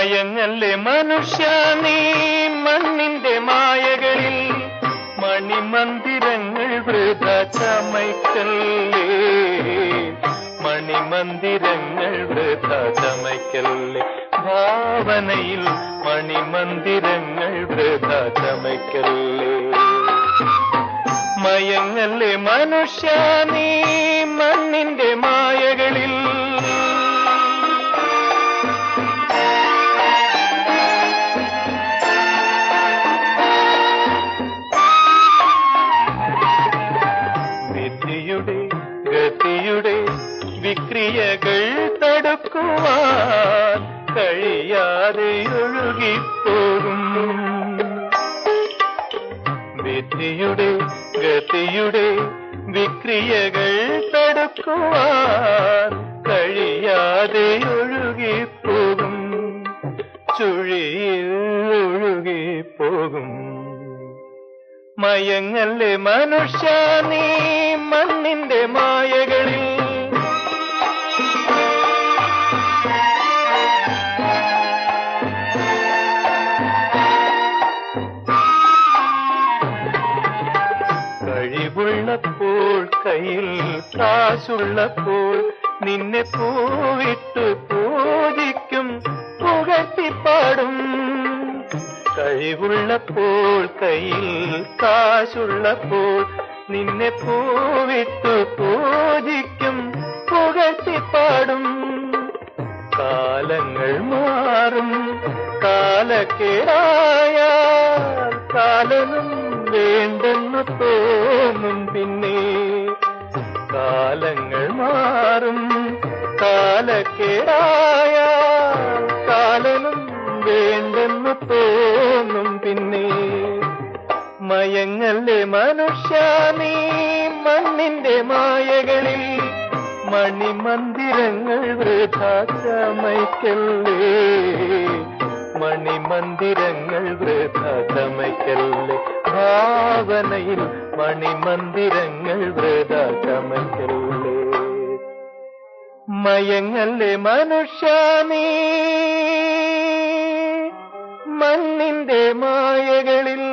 മയങ്ങല്ലേ മനുഷ്യ നീ മണ്ണിന്റെ മായകളിൽ, മണിമന്ദിരങ്ങൾ വൃഥ ചമയ്ക്കല്ലേ, മണിമന്ദിരങ്ങൾ വൃഥ ചമയ്ക്കല്ലേ, ഭാവനയിൽ മണിമന്ദിരങ്ങൾ വൃഥ ചമയ്ക്കല്ലേ. മയങ്ങല്ലേ മനുഷ്യ നീ മണ്ണിന്റെ മായകളിൽ. വിധിയുടെ ഗതിയുടെ വിക്രിയകൾ തടുക്കുവാൻ കഴിയാതെ ഒഴുകിപ്പോകും. വിധിയുടെ ഗതിയുടെ വിക്രിയകൾ തടുക്കുവാൻ കഴിയാതെ ഒഴുകിപ്പോകും, ചുഴിയിൽ ഒഴുകിപ്പോകും. മയങ്ങല്ലേ മനുഷ്യ നീ മണ്ണിന്റെ മായകളിൽ. കഴിവുള്ളപ്പോൾ കയ്യിൽ കാശുള്ളപ്പോൾ നിന്നെ പൂവിട്ട് പൂജിക്കും, പുകഴ്ത്തിപ്പാടും. കഴിവുള്ളപ്പോൾ കയ്യിൽ കാശുള്ളപ്പോൾ നിന്നെ പൂവിട്ട് പൂജിക്കും, പുകഴ്ത്തിപ്പാടും. കാലങ്ങൾ മാറും കാലക്കേടായാൽ കാലനും വേണ്ടെന്നു തോന്നും പിന്നെ. കാലങ്ങൾ മാറും കാലക്കേടായാൽ കാലനും വേണ്ടെന്നു തോന്നും പിന്നെ. മയങ്ങല്ലേ മനുഷ്യ നീ മണ്ണിന്റെ മായകളിൽ, മണിമന്ദിരങ്ങൾ വൃഥാ ചമയ്ക്കല്ലേ, മണിമന്ദിരങ്ങൾ വൃഥാ ചമയ്ക്കല്ലേ, ഭാവനയിൽ മണിമന്ദിരങ്ങൾ വൃഥാ ചമയ്ക്കല്ലേ. മയങ്ങല്ലേ മനുഷ്യ നീ മണ്ണിന്റെ മായകളിൽ.